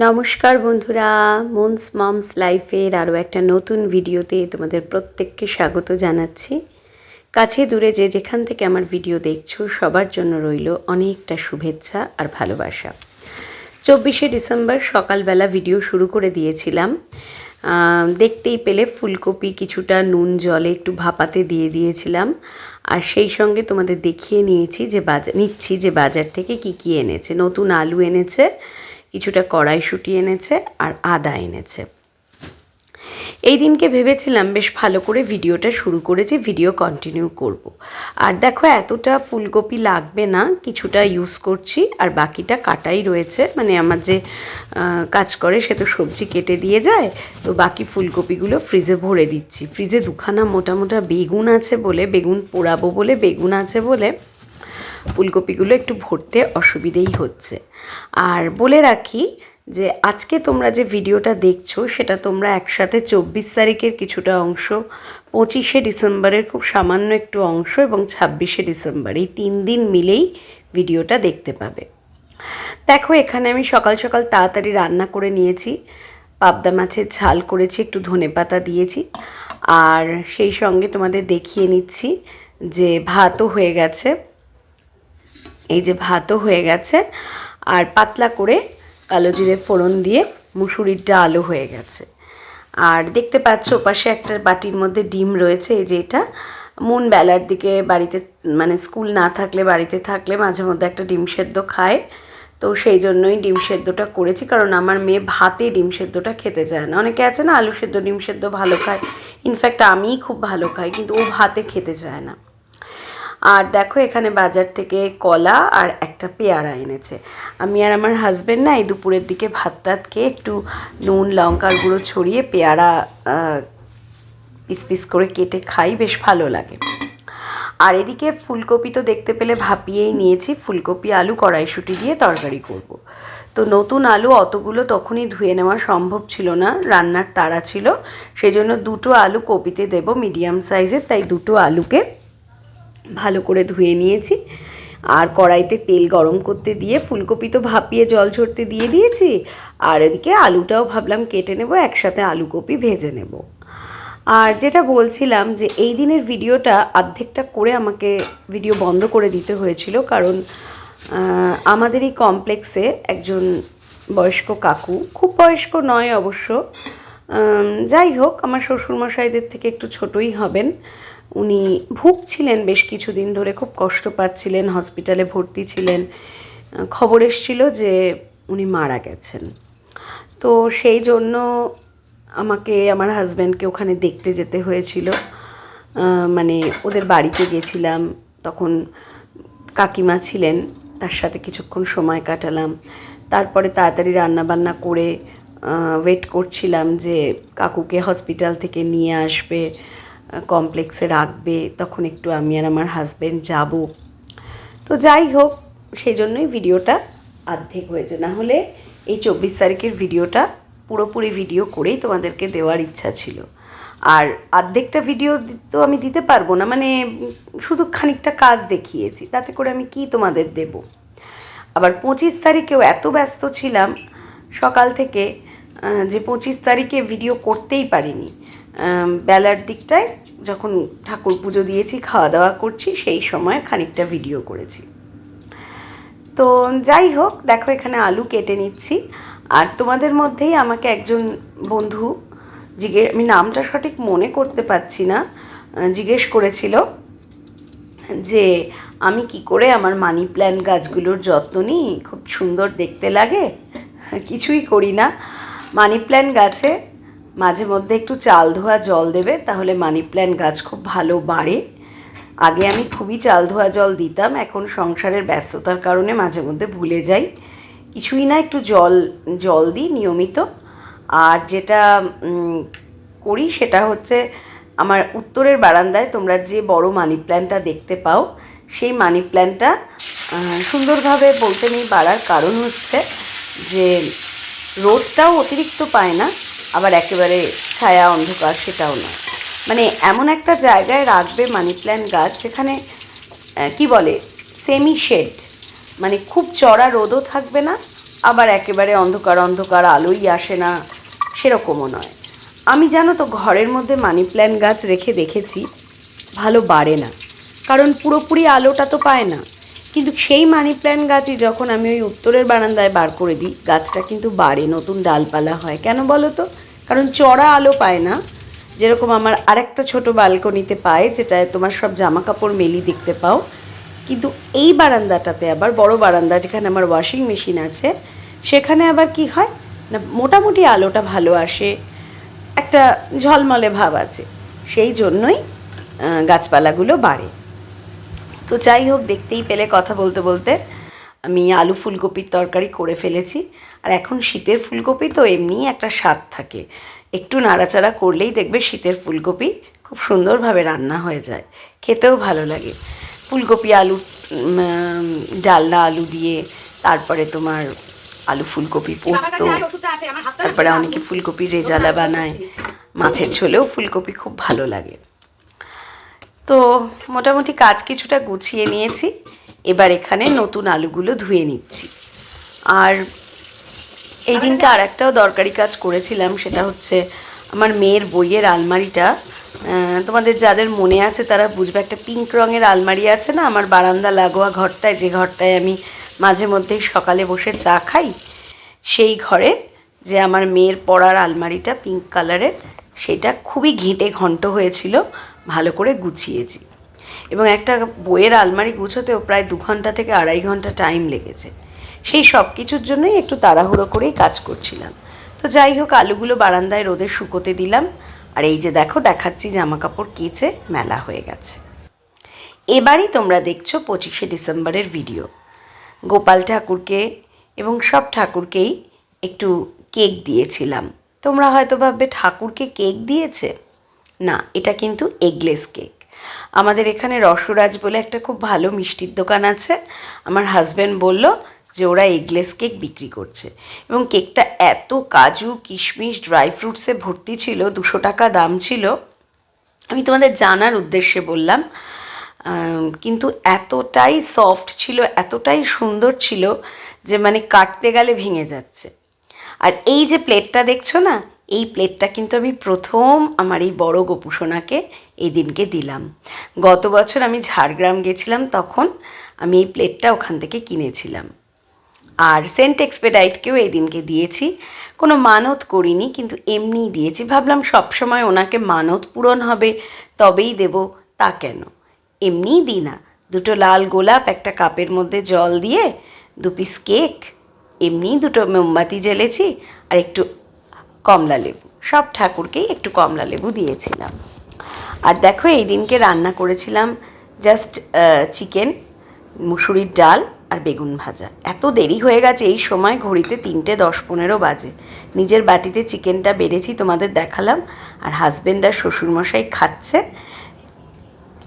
নমস্কার বন্ধুরা, মনস মমস লাইফের আরও একটা নতুন ভিডিওতে তোমাদের প্রত্যেককে স্বাগত জানাচ্ছি। কাছে দূরে যে যেখান থেকে আমার ভিডিও দেখছো সবার জন্য রইল অনেকটা শুভেচ্ছা আর ভালোবাসা। 24শে ডিসেম্বর সকালবেলা ভিডিও শুরু করে দিয়েছিলাম। দেখতেই পেলে ফুলকপি কিছুটা নুন জলে একটু ভাপাতে দিয়ে দিয়েছিলাম, আর সেই সঙ্গে তোমাদের দেখিয়ে নিচ্ছি যে বাজার থেকে কি এনেছে। নতুন আলু এনেছে, কিছুটা কড়াইশুঁটি এনেছে আর আদা এনেছে। এই দিনকে ভেবেছিলাম বেশ ভালো করে ভিডিওটা শুরু করেছি, ভিডিও কন্টিনিউ করব। আর দেখো এতটা ফুলকপি লাগবে না, কিছুটা ইউজ করছি আর বাকিটা কাটাই রয়েছে। মানে আমার যে কাজ করে সে তো সবজি কেটে দিয়ে যায়, তো বাকি ফুলকপিগুলো ফ্রিজে ভরে দিচ্ছি। ফ্রিজে দুখানা মোটা মোটা বেগুন আছে বলে, বেগুন পোড়াবো বলে বেগুন আছে বলে ফুলকপিগুলো একটু ভরতে অসুবিধেই হচ্ছে। আর বলে রাখি যে আজকে তোমরা যে ভিডিওটা দেখছো সেটা তোমরা একসাথে 24 তারিখের কিছুটা অংশ, 25শে ডিসেম্বরের খুব সামান্য একটু অংশ এবং 26শে ডিসেম্বর, এই 3 দিন মিলেই ভিডিওটা দেখতে পাবে। দেখো এখানে আমি সকাল সকাল তাড়াতাড়ি রান্না করে নিয়েছি। পাবদা মাছের ঝাল করেছি, একটু ধনেপাতা দিয়েছি, আর সেই সঙ্গে তোমাদের দেখিয়ে নিচ্ছি যে ভাতও হয়ে গেছে। এই যে ভাতও হয়ে গেছে, আর পাতলা করে কালো জিরে ফোড়ন দিয়ে মুসুরির ডালও হয়ে গেছে। আর দেখতে পাচ্ছ ওপাশে একটা বাটির মধ্যে ডিম রয়েছে। এই যে এটা মন বেলার দিকে বাড়িতে, মানে স্কুল না থাকলে বাড়িতে থাকলে মাঝে মধ্যে একটা ডিম সেদ্ধ খায়, তো সেই জন্যই ডিম সেদ্ধটা করেছি। কারণ আমার মেয়ে ভাতে ডিম সেদ্ধটা খেতে চায় না। অনেকে আছে না আলু সেদ্ধ ডিম সেদ্ধ ভালো খায়, ইনফ্যাক্ট আমিই খুব ভালো খাই, কিন্তু ও ভাতে খেতে চায় না। আর দেখো এখানে বাজার থেকে কলা আর একটা পেয়ারা এনেছে। আমি আর আমার হাজব্যান্ড না এই দুপুরের দিকে ভাত টাত খেয়ে একটু নুন লঙ্কার গুঁড়ো ছড়িয়ে পেয়ারা পিস পিস করে কেটে খাই, বেশ ভালো লাগে। আর এদিকে ফুলকপি তো দেখতে পেলে ভাপিয়েই নিয়েছি। ফুলকপি আলু কড়াইশুঁটি দিয়ে তরকারি করব। তো নতুন আলু অতগুলো তখনই ধুয়ে নেওয়া সম্ভব ছিল না, রান্নার তাড়া ছিল, সেজন্য দুটো আলু কপিতে দেব মিডিয়াম সাইজের, তাই দুটো আলুকে ভালো করে ধুয়ে নিয়েছি। আর কড়াইতে তেল গরম করতে দিয়ে ফুলকপি তো ভাপিয়ে জল ঝরতে দিয়ে দিয়েছি, আর এদিকে আলুটাও ভাবলাম কেটে নেব, একসাথে আলু কপি ভেজে নেব। আর যেটা বলছিলাম যে এই দিনের ভিডিওটা অর্ধেকটা করে আমাকে ভিডিও বন্ধ করে দিতে হয়েছিল, কারণ আমাদের এই কমপ্লেক্সে একজন বয়স্ক কাকু, খুব বয়স্ক নয় অবশ্য, যাই হোক আমার শ্বশুরমশাইদের থেকে একটু ছোটই হবেন, উনি ভুগছিলেন বেশ কিছুদিন ধরে, খুব কষ্ট পাচ্ছিলেন, হসপিটালে ভর্তি ছিলেন। খবর এসেছিল যে উনি মারা গেছেন। তো সেই জন্য আমাকে আমার হাজব্যান্ডকে ওখানে দেখতে যেতে হয়েছিল। মানে ওদের বাড়িতে গেছিলাম, তখন কাকিমা ছিলেন, তার সাথে কিছুক্ষণ সময় কাটালাম। তারপরে তাড়াতাড়ি রান্নাবান্না করে ওয়েট করছিলাম যে কাকুকে হসপিটাল থেকে নিয়ে আসবে, কমপ্লেক্সে রাখবে, তখন একটু আমি আর আমার হাজব্যান্ড যাব। তো যাই হোক, সেই জন্যই ভিডিওটা অর্ধেক হয়েছে, না হলে এই 24 তারিখের ভিডিওটা পুরোপুরি ভিডিও করেই তোমাদেরকে দেওয়ার ইচ্ছা ছিল। আর অর্ধেকটা ভিডিও তো আমি দিতে পারবো না, মানে শুধু খানিকটা কাজ দেখিয়েছি, তাতে করে আমি কি তোমাদের দেব। আবার 25 তারিখেও এত ব্যস্ত ছিলাম সকাল থেকে যে 25 তারিখে ভিডিও করতেই পারিনি। বেলার দিকটায় যখন ঠাকুর পুজো দিয়েছি, খাওয়া দাওয়া করছি, সেই সময় খানিকটা ভিডিও করেছি। তো যাই হোক, দেখো এখানে আলু কেটে নিচ্ছি। আর তোমাদের মধ্যেই আমাকে একজন বন্ধু আমি নামটা সঠিক মনে করতে পারছি না, জিজ্ঞেস করেছিল যে আমি কি করে আমার মানি প্ল্যান্ট গাছগুলোর যত্ন নিই, খুব সুন্দর দেখতে লাগে। কিছুই করি না, মানি প্ল্যান্ট গাছে মাঝে মধ্যে একটু চাল ধোয়া জল দেবে, তাহলে মানি প্ল্যান্ট গাছ খুব ভালো বাড়ে। আগে আমি খুবই চাল ধোয়া জল দিতাম, এখন সংসারের ব্যস্ততার কারণে মাঝে মধ্যে ভুলে যাই। কিছুই না, একটু জল দিই নিয়মিত। আর যেটা করি সেটা হচ্ছে আমার উত্তরের বারান্দায় তোমরা যে বড় মানি প্ল্যান্টটা দেখতে পাও, সেই মানি প্ল্যান্টটা সুন্দরভাবে বলতে নেই বাড়ার কারণ হচ্ছে যে রোদটাও অতিরিক্ত পায় না, আবার একেবারে ছায়া অন্ধকার সেটাও না। মানে এমন একটা জায়গায় রাখবে মানি প্ল্যান্ট গাছ যেখানে কি বলে সেমি শেড, মানে খুব চড়া রোদও থাকবে না, আবার একেবারে অন্ধকার অন্ধকার আলোই আসে না সেরকমও নয়। আমি জানো তো ঘরের মধ্যে মানি প্ল্যান্ট গাছ রেখে দেখেছি ভালো বাড়ে না, কারণ পুরোপুরি আলোটা তো পায় না। কিন্তু সেই মানি প্ল্যান্ট গাছই যখন আমি ওই উত্তরের বারান্দায় বার করে দিই, গাছটা কিন্তু বাড়ে, নতুন ডালপালা হয়। কেন বলো তো? কারণ চড়া আলো পায় না, যেরকম আমার আরেকটা ছোট ব্যালকনিতে পায়, যেটায় তোমার সব জামা কাপড় মেলি দেখতে পাও। কিন্তু এই বারান্দাটাতে আবার, বড় বারান্দা যেখানে আমার ওয়াশিং মেশিন আছে, সেখানে আবার কি হয় না, মোটামুটি আলোটা ভালো আসে, একটা ঝলমলে ভাব আছে, সেই জন্যই গাছপালাগুলো বাড়ে। তো যাই হোক, দেখতেই পেলে কথা বলতে বলতে আমি আলু ফুলকপির তরকারি করে ফেলেছি। আর এখন শীতের ফুলকপি তো এমনিই একটা স্বাদ থাকে, একটু নাড়াচাড়া করলেই দেখবে শীতের ফুলকপি খুব সুন্দরভাবে রান্না হয়ে যায়, খেতেও ভালো লাগে। ফুলকপি আলু, ডালনা আলু দিয়ে, তারপরে তোমার আলু ফুলকপি পোস্ত, তারপরে অনেকে ফুলকপির রেজালা বানায়, মাছের ঝোলেও ফুলকপি খুব ভালো লাগে। তো মোটামুটি কাজ কিছুটা গুছিয়ে নিয়েছি, এবার এখানে নতুন আলুগুলো ধুয়ে নিচ্ছি। আর এই দিনটা আর একটাও দরকারি কাজ করেছিলাম, সেটা হচ্ছে আমার মেয়ের বইয়ের আলমারিটা, তোমাদের যাদের মনে আছে তারা বুঝবে, একটা পিঙ্ক রঙের আলমারি আছে না আমার বারান্দা লাগোয়া ঘরটায়, যে ঘরটায় আমি মাঝে মধ্যেই সকালে বসে চা খাই, সেই ঘরে যে আমার মেয়ের পড়ার আলমারিটা পিঙ্ক কালারের, সেটা খুবই ঘেঁটে ঘন্ট হয়েছিল, ভালো করে গুছিয়েছি। এবং একটা বইয়ের আলমারি গুছোতেও প্রায় 2 ঘন্টা থেকে 2.5 ঘন্টা টাইম লেগেছে। সেই সব কিছুর জন্যই একটু তাড়াহুড়ো করেই কাজ করছিলাম। তো যাই হোক, আলুগুলো বারান্দায় রোদে শুকোতে দিলাম। আর এই যে দেখো, দেখাচ্ছি জামা কাপড় কেচে মেলা হয়ে গেছে। এবারই তোমরা দেখছো 25শে ডিসেম্বরের ভিডিও। গোপাল ঠাকুরকে এবং সব ঠাকুরকেই একটু কেক দিয়েছিলাম। তোমরা হয়তো ভাববে ঠাকুরকে কেক দিয়েছে, না, এটা কিন্তু এগলেস কেক। আমাদের এখানে রসরাজ বলে একটা খুব ভালো মিষ্টির দোকান আছে, আমার হাজব্যান্ড বলল যে ওরা এগলেস কেক বিক্রি করছে, এবং কেকটা এত কাজু কিশমিশ ড্রাই ফ্রুটসে ভর্তি ছিল, 200 টাকা দাম ছিল। আমি তোমাদের জানার উদ্দেশ্যে বললাম, কিন্তু এতটাই সফট ছিল, এতটাই সুন্দর ছিল যে মানে কাটতে গেলে ভেঙে যাচ্ছে। আর এই যে প্লেটটা দেখছো না, এই প্লেটটা কিন্তু আমি প্রথম আমার এই বড় গোপুসোনাকে এই দিনকে দিলাম। গত বছর আমি ঝাড়গ্রাম গেছিলাম, তখন আমি এই প্লেটটা ওখান থেকে কিনেছিলাম। আর সেন্ট এক্সপেডাইটকেও এই দিনকে দিয়েছি, কোনো মানত করিনি, কিন্তু এমনিই দিয়েছি। ভাবলাম সবসময় ওনাকে মানত পূরণ হবে তবেই দেব, তা কেন, এমনিই দিই না। 2টো লাল গোলাপ একটা কাপের মধ্যে জল দিয়ে, 2 পিস কেক, এমনিই 2টো মোমবাতি জ্বেলেছি, আর একটু কমলা লেবু, সব ঠাকুরকেই একটু কমলা লেবু দিয়েছিলাম। আর দেখো, এই দিনকে রান্না করেছিলাম জাস্ট চিকেন, মুসুরির ডাল আর বেগুন ভাজা। এত দেরি হয়ে গেছে, এই সময় ঘড়িতে 3টে 10-15 বাজে। নিজের বাটিতে চিকেনটা বেড়েছি, তোমাদের দেখালাম, আর হাজব্যান্ড আর শ্বশুরমশাই খাচ্ছে।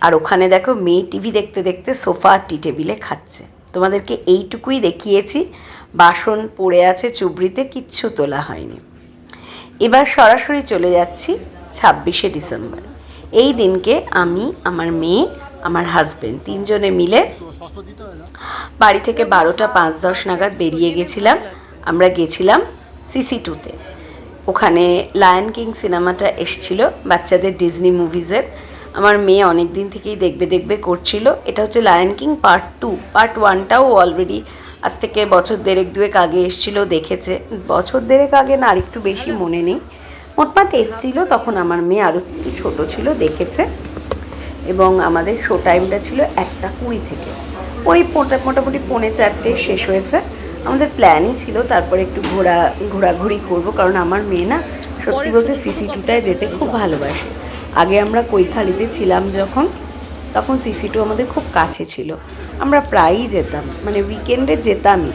আর ওখানে দেখো মেয়ে টিভি দেখতে দেখতে সোফা আর টি টেবিলে খাচ্ছে। তোমাদেরকে এইটুকুই দেখিয়েছি, বাসন পড়ে আছে চুবড়িতে, কিচ্ছু তোলা হয়নি। এবার সরাসরি চলে যাচ্ছি 26শে ডিসেম্বর। এই দিনকে আমি, আমার মেয়ে, আমার হাজব্যান্ড 3 জনে মিলে বাড়ি থেকে 12টা 5-10 নাগাদ বেরিয়ে গেছিলাম। আমরা গেছিলাম CC2-তে। ওখানে লায়ন কিং সিনেমাটা এসছিল, বাচ্চাদের ডিজনি মুভিজের। আমার মেয়ে অনেক দিন থেকেই দেখবে দেখবে করছিল। এটা হচ্ছে লায়ন কিং পার্ট 2। পার্ট 1টাও অলরেডি আজ থেকে বছর 1.5-2 আগে এসছিল, দেখেছে। বছর 1.5 আগে না, আর একটু বেশি মনে নেই, মোটমাট এসছিল। তখন আমার মেয়ে আরও একটু ছোটো ছিল, দেখেছে। এবং আমাদের শো টাইমটা ছিল 1:20 থেকে, ওই মোটামুটি 3:45 শেষ হয়েছে। আমাদের প্ল্যানই ছিল তারপরে একটু ঘোরাঘুরি করব, কারণ আমার মেয়ে না সত্যি বলতে CC2টায় যেতে খুব ভালোবাসে। আগে আমরা কৈখালিতে ছিলাম যখন, তখন CC2 আমাদের খুব কাছে ছিল, আমরা প্রায়ই যেতাম, মানে উইকেন্ডে যেতামই,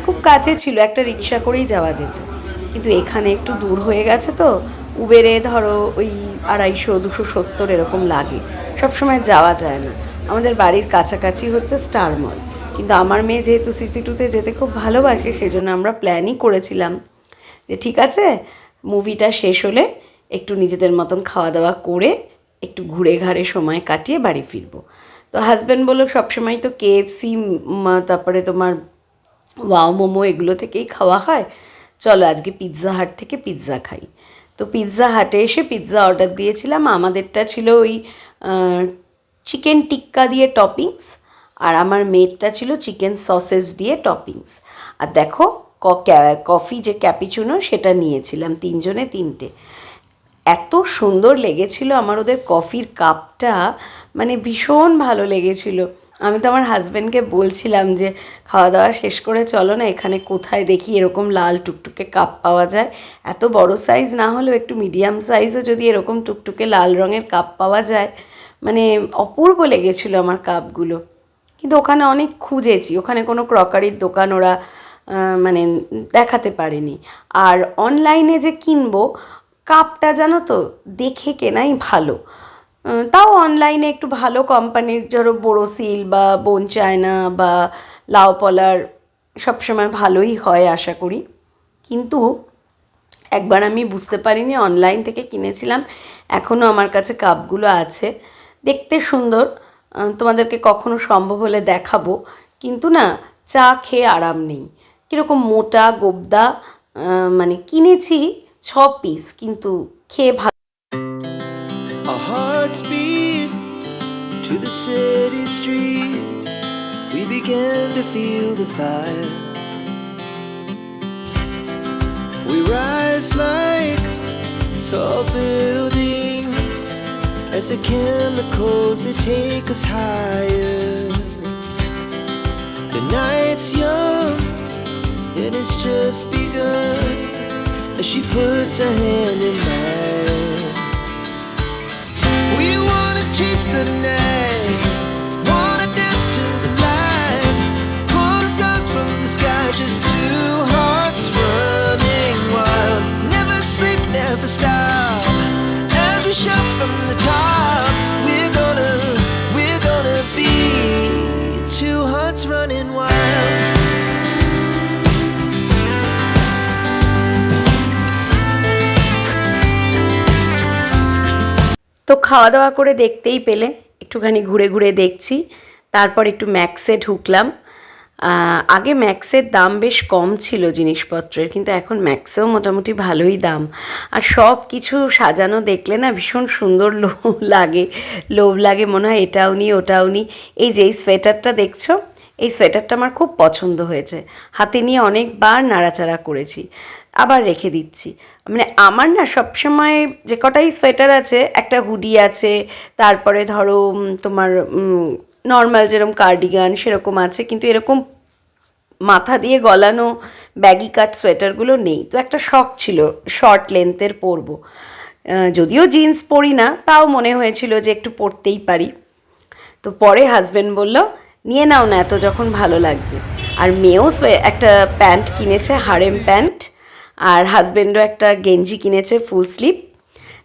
খুব কাছে ছিল, একটা রিক্সা করেই যাওয়া যেত। কিন্তু এখানে একটু দূর হয়ে গেছে তো, উবেরে ধরো ওই 250-270 এরকম লাগে, সবসময় যাওয়া যায় না। আমাদের বাড়ির কাছাকাছি হচ্ছে স্টার মল, কিন্তু আমার মেয়ে যেহেতু CC2তে যেতে খুব ভালোবাসে, সেজন্য আমরা প্ল্যানই করেছিলাম যে ঠিক আছে, মুভিটা শেষ হলে একটু নিজেদের মতন খাওয়া দাওয়া করে একটু ঘুরে ঘাড়ে সময় কাটিয়ে বাড়ি ফিরবো। তো হাজব্যান্ড বললো সবসময় তো KFC, তারপরে তোমার ওয়াও মোমো এগুলো থেকেই খাওয়া হয়, চলো আজকে পিৎজা হাট থেকে পিৎজা খাই। তো পিৎজা হাটে এসে পিৎজা অর্ডার দিয়েছিলাম। আমাদেরটা ছিল ওই চিকেন টিক্কা দিয়ে টপিংস, আর আমার মেয়েরটা ছিল চিকেন সসেস দিয়ে টপিংস। আর দেখো কফি যে ক্যাপিচুনো সেটা নিয়েছিলাম, 3 জনে 3টে। এত সুন্দর লেগেছিল আমার ওদের কফির কাপটা, মানে ভীষণ ভালো লেগেছিল। আমি তো আমার হাজব্যান্ডকে বলছিলাম যে খাওয়া দাওয়া শেষ করে চলো না, এখানে কোথায় দেখি এরকম লাল টুকটুকে কাপ পাওয়া যায়। এত বড় সাইজ না হলেও একটু মিডিয়াম সাইজও যদি এরকম টুকটুকে লাল রঙের কাপ পাওয়া যায়, মানে অপূর্ব লেগেছিল আমার কাপগুলো। কিন্তু ওখানে অনেক খুঁজেছি, ওখানে কোনো ক্রকারির দোকান ওরা মানে দেখাতে পারেনি। আর অনলাইনে যে কিনবো, কাপটা জানো তো দেখে কেনাই ভালো। তাও অনলাইনে একটু ভালো কোম্পানির, ধরো বোরোসিল বা বোন চায়না বা লাওপলার সবসময় ভালোই হয় আশা করি। কিন্তু একবার আমি বুঝতে পারিনি, অনলাইন থেকে কিনেছিলাম, এখনও আমার কাছে কাপগুলো আছে, দেখতে সুন্দর। তোমাদেরকে কখনো সম্ভব হলে দেখাবো। কিন্তু না, চা খেয়ে আরাম নেই, কীরকম মোটা গোবদা। মানে কিনেছি 6 পিস, কিন্তু খেয়ে ভালো। Our hearts beat to the city streets. We began to feel the fire. We rise like tall buildings as the chemicals they take us higher. The night's young and it's just begun as she puts her hand in mine. We wanna chase the night, wanna dance to the light, pull the stars from the sky, just two hearts running wild. Never sleep, never stop, as we shout from the top. We're gonna be two hearts running wild. তো খাওয়া দাওয়া করে দেখতেই পেলে, একটুখানি ঘুরে ঘুরে দেখছি। তারপর একটু ম্যাক্সে ঢুকলাম। আগে ম্যাক্সের দাম বেশ কম ছিল জিনিসপত্রের, কিন্তু এখন ম্যাক্সেও মোটামুটি ভালোই দাম। আর সব কিছু সাজানো দেখলে না ভীষণ সুন্দর লোভ লাগে, মনে হয় এটাও নিই ওটাও নিই। এই যে এই সোয়েটারটা দেখছো, এই সোয়েটারটা আমার খুব পছন্দ হয়েছে, হাতে নিয়ে অনেকবার নাড়াচাড়া করেছি, আবার রেখে দিচ্ছি। মানে আমার না সবসময় যে কটাই সোয়েটার আছে, একটা হুডি আছে, তারপরে ধরো তোমার নর্মাল যেরকম কার্ডিগান সেরকম আছে, কিন্তু এরকম মাথা দিয়ে গলানো ব্যাগি কাট সোয়েটারগুলো নেই। তো একটা শখ ছিল শর্ট লেন্থের পরবো, যদিও জিন্স পরি না, তাও মনে হয়েছিল যে একটু পরতেই পারি। তো পরে হাজব্যান্ড বলল নিয়ে নাও না, এত যখন ভালো লাগছে। আর মেয়েও একটা প্যান্ট কিনেছে, হারেম প্যান্ট, আর হাজব্যান্ডও একটা গেঞ্জি কিনেছে ফুল স্লিভ।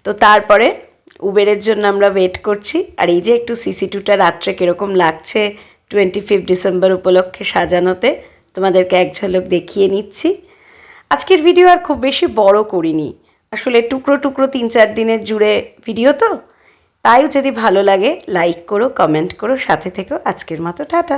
তো তারপরে উবেরের জন্য আমরা ওয়েট করছি। আর এই যে একটু সিসি2টা রাত্রে কীরকম লাগছে 25 ডিসেম্বর উপলক্ষে সাজানোতে, তোমাদেরকে এক ঝলক দেখিয়ে নিচ্ছি। আজকের ভিডিও আর খুব বেশি বড় করিনি, আসলে টুকরো টুকরো 3-4 দিনের জুড়ে ভিডিও তো, তাইও যদি ভালো লাগে লাইক করো, কমেন্ট করো, সাথে থেকো। আজকের মতো টাটা।